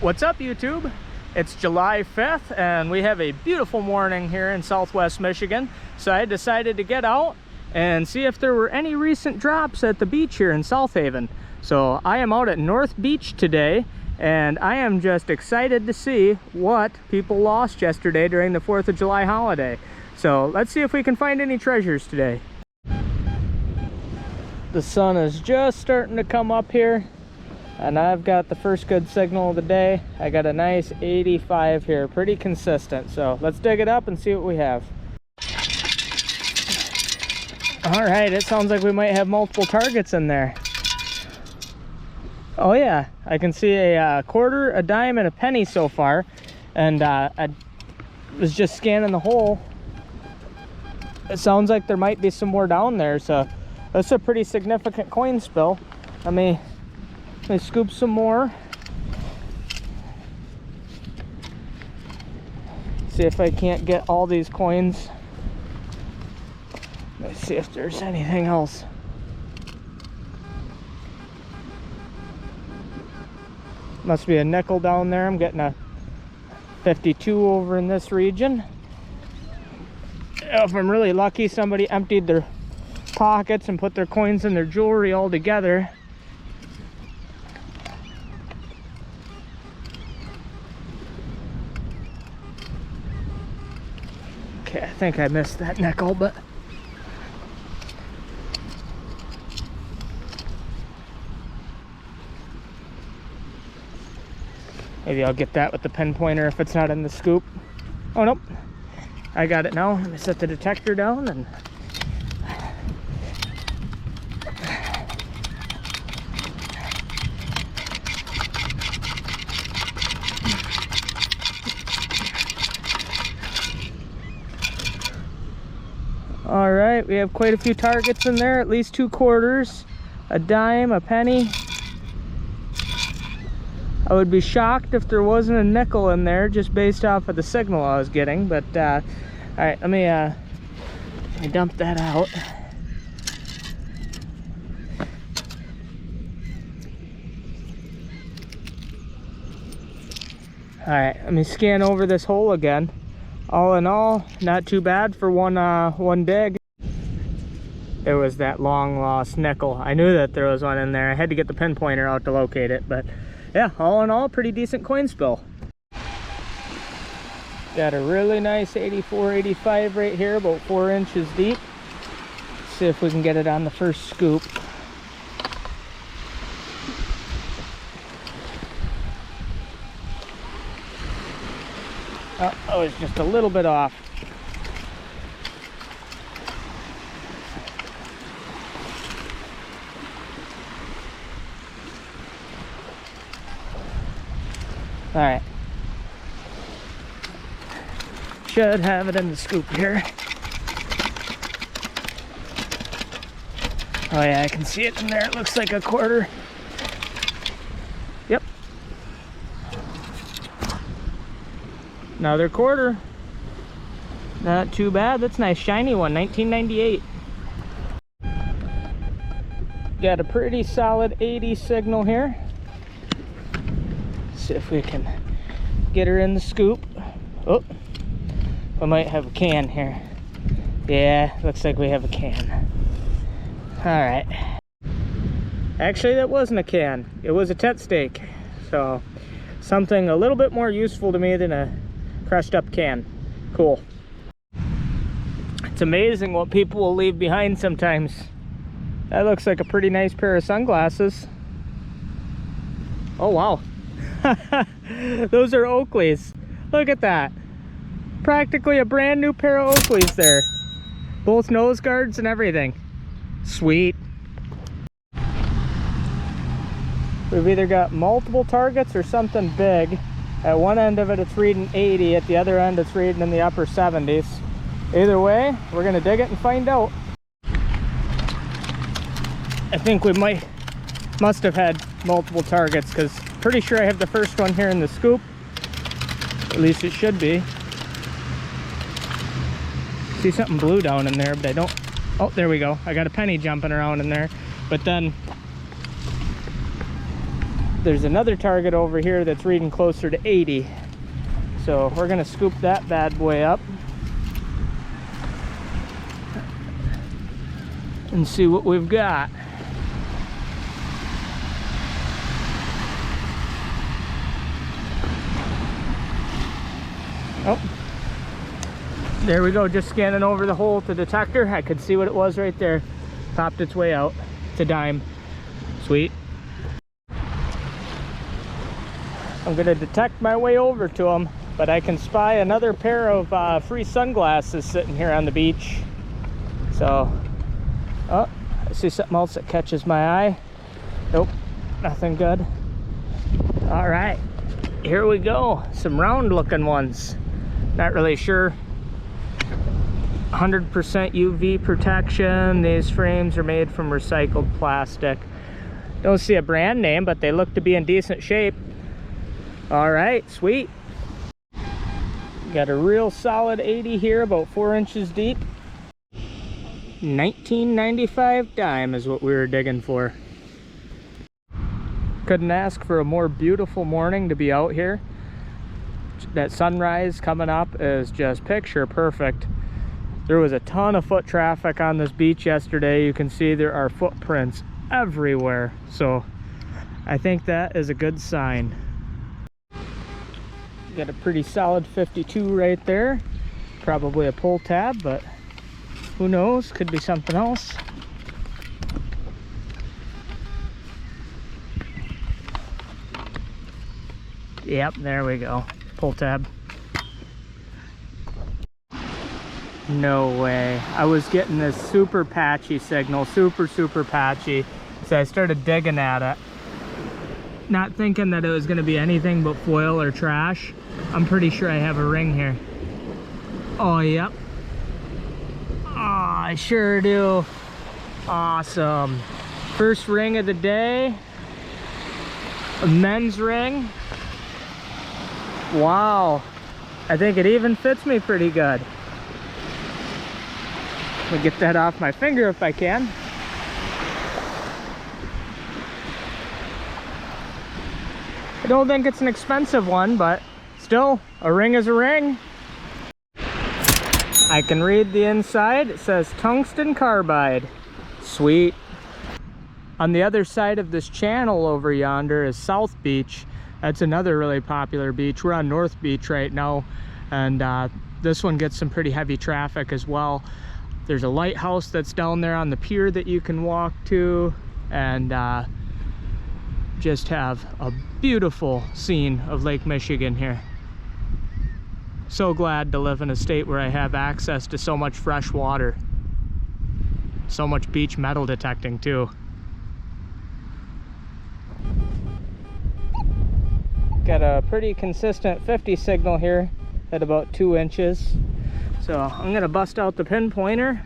What's up, YouTube? It's July 5th and we have a beautiful morning here in Southwest Michigan. So I decided to get out and see if there were any recent drops at the beach here in South Haven. So I am out at North Beach today and I am just excited to see what people lost yesterday during the 4th of July holiday. So let's see if we can find any treasures today. The sun is just starting to come up here and I've got the first good signal of the day. I got a nice 85 here, pretty consistent. So let's dig it up and see what we have. All right, it sounds like we might have multiple targets in there. Oh yeah, I can see a quarter, a dime, and a penny so far. And I was just scanning the hole. It sounds like there might be some more down there, so that's a pretty significant coin spill. Let me scoop some more. See if I can't get all these coins. Let's see if there's anything else. Must be a nickel down there. I'm getting a 52 over in this region. If I'm really lucky, somebody emptied their pockets and put their coins and their jewelry all together. Okay, I think I missed that nickel, but maybe I'll get that with the pinpointer if it's not in the scoop. Oh nope, I got it now. Let me set the detector down and all right, we have quite a few targets in there, at least 2 quarters, a dime, a penny. I would be shocked if there wasn't a nickel in there just based off of the signal I was getting, but all right, let me dump that out. All right, let me scan over this hole again. All in all, not too bad for one dig. There was that long lost nickel. I knew that there was one in there. I had to get the pinpointer out to locate it, but yeah, all in all, pretty decent coin spill. Got a really nice 84, 85 right here, about 4 inches deep. Let's see if we can get it on the first scoop. Oh, I was just a little bit off. All right. Should have it in the scoop here. Oh yeah, I can see it in there. It looks like a quarter. Yep. Another quarter. Not too bad. That's a nice shiny one, 1998. Got a pretty solid 80 signal here. See if we can get her in the scoop. Oh, we might have a can here. Yeah, looks like we have a can. All right. Actually, that wasn't a can. It was a tent stake. So something a little bit more useful to me than a crushed up can. Cool. It's amazing what people will leave behind sometimes. That looks like a pretty nice pair of sunglasses. Oh wow. Those are Oakleys. Look at that. Practically a brand new pair of Oakleys there. Both nose guards and everything. Sweet. We've either got multiple targets or something big. At one end of it, it's reading 80. At the other end, it's reading in the upper 70s. Either way, we're gonna dig it and find out. I think we must have had multiple targets because pretty sure I have the first one here in the scoop. At least it should be. See something blue down in there, but I don't. Oh, there we go. I got a penny jumping around in there. But then There's another target over here that's reading closer to 80. So we're gonna scoop that bad boy up and see what we've got. Oh, there we go, just scanning over the hole to detector. I could see what it was right there. Popped its way out. It's a dime. Sweet. I'm gonna detect my way over to him, but I can spy another pair of free sunglasses sitting here on the beach. So, oh, I see something else that catches my eye. Nope, nothing good. All right, here we go. Some round looking ones. Not really sure. 100% UV protection. These frames are made from recycled plastic. Don't see a brand name, but they look to be in decent shape. All right, sweet. Got a real solid 80 here, about 4 inches deep. 1995 dime is what we were digging for. Couldn't ask for a more beautiful morning to be out here. That sunrise coming up is just picture perfect. There was a ton of foot traffic on this beach yesterday. You can see there are footprints everywhere. So I think that is a good sign. Got a pretty solid 52 right there. Probably a pull tab, but who knows? Could be something else. Yep, there we go. Pull tab. No way. I was getting this super patchy signal, super patchy. So I started digging at it, not thinking that it was going to be anything but foil or trash. I'm pretty sure I have a ring here. Oh, yep. Oh, I sure do. Awesome. First ring of the day. A men's ring. Wow. I think it even fits me pretty good. Let me get that off my finger if I can. I don't think it's an expensive one, but still, a ring is a ring. I can read the inside. It says tungsten carbide. Sweet. On the other side of this channel over yonder is South Beach. That's another really popular beach. We're on North Beach right now, and this one gets some pretty heavy traffic as well. There's a lighthouse that's down there on the pier that you can walk to, and just have a beautiful scene of Lake Michigan here. So glad to live in a state where I have access to so much fresh water. So much beach metal detecting too. Got a pretty consistent 50 signal here at about 2 inches. So I'm gonna bust out the pinpointer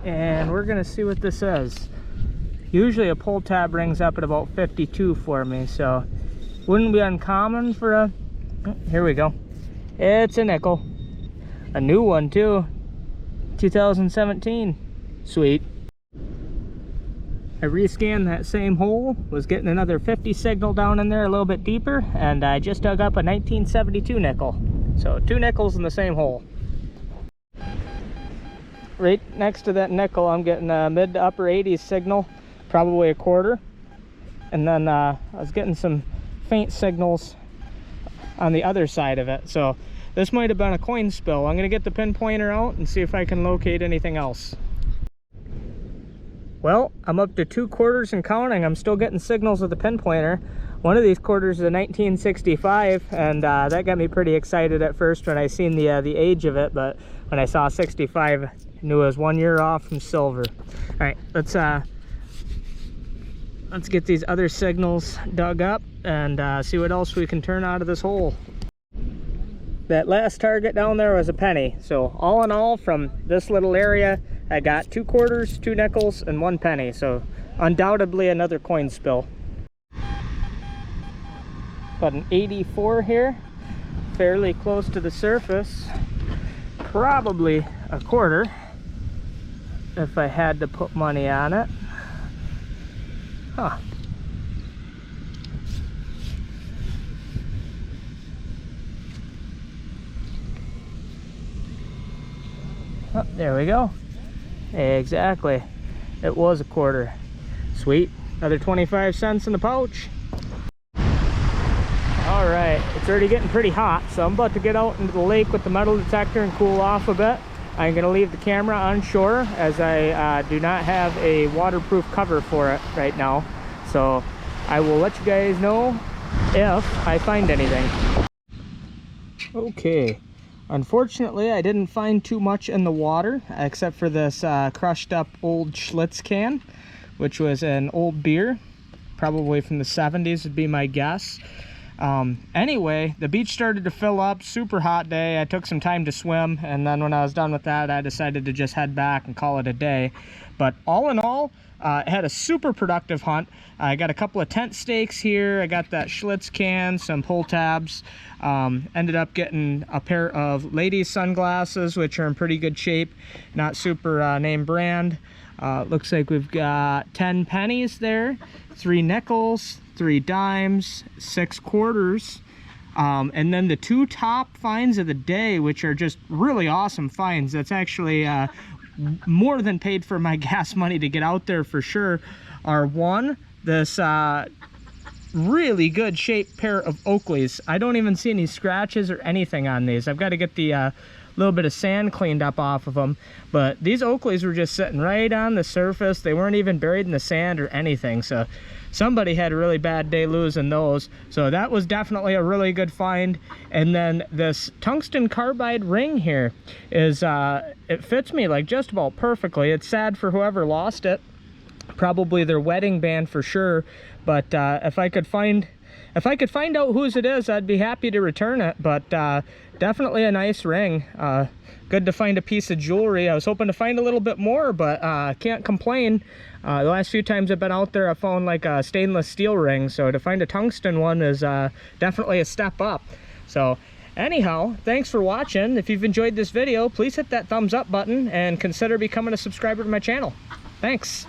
and we're gonna see what this is. Usually a pull tab rings up at about 52 for me, so wouldn't be uncommon for a, here we go. It's a nickel. A new one too. 2017. Sweet. I rescanned that same hole, was getting another 50 signal down in there a little bit deeper, and I just dug up a 1972 nickel. So 2 nickels in the same hole. Right next to that nickel, I'm getting a mid to upper 80s signal, probably a quarter. And then I was getting some faint signals on the other side of it. So this might have been a coin spill. I'm gonna get the pinpointer out and see if I can locate anything else. Well, I'm up to 2 quarters and counting. I'm still getting signals with the pinpointer. One of these quarters is a 1965, and that got me pretty excited at first when I seen the age of it, but when I saw 65, I knew it was 1 year off from silver. All right, let's get these other signals dug up and see what else we can turn out of this hole. That last target down there was a penny. So all in all, from this little area, I got 2 quarters, 2 nickels, and 1 penny. So undoubtedly another coin spill. Got an 84 here, fairly close to the surface. Probably a quarter if I had to put money on it. Huh. Oh, there we go. Exactly. It was a quarter. Sweet. Another 25 cents in the pouch. All right, it's already getting pretty hot, so I'm about to get out into the lake with the metal detector and cool off a bit. I'm gonna leave the camera on shore as I do not have a waterproof cover for it right now. So I will let you guys know if I find anything. Okay, unfortunately I didn't find too much in the water except for this crushed up old Schlitz can, which was an old beer, probably from the 70s would be my guess. Anyway, the beach started to fill up, super hot day. I took some time to swim, and then when I was done with that, I decided to just head back and call it a day. But all in all, I had a super productive hunt. I got a couple of tent stakes here. I got that Schlitz can, some pull tabs. Ended up getting a pair of ladies sunglasses, which are in pretty good shape, not super name brand. Looks like we've got 10 pennies there, 3 nickels, 3 dimes, 6 quarters, and then the 2 top finds of the day, which are just really awesome finds. That's actually more than paid for my gas money to get out there for sure, are one, this really good shaped pair of Oakleys. I don't even see any scratches or anything on these. I've got to get the little bit of sand cleaned up off of them, but these Oakleys were just sitting right on the surface. They weren't even buried in the sand or anything, so somebody had a really bad day losing those. So that was definitely a really good find. And then this tungsten carbide ring here is it fits me like just about perfectly. It's sad for whoever lost it, probably their wedding band for sure, but if I could find out whose it is, I'd be happy to return it. But definitely a nice ring. Good to find a piece of jewelry. I was hoping to find a little bit more, but can't complain. The last few times I've been out there, I found like a stainless steel ring, so to find a tungsten one is definitely a step up. So anyhow, thanks for watching. If you've enjoyed this video, please hit that thumbs up button and consider becoming a subscriber to my channel. Thanks.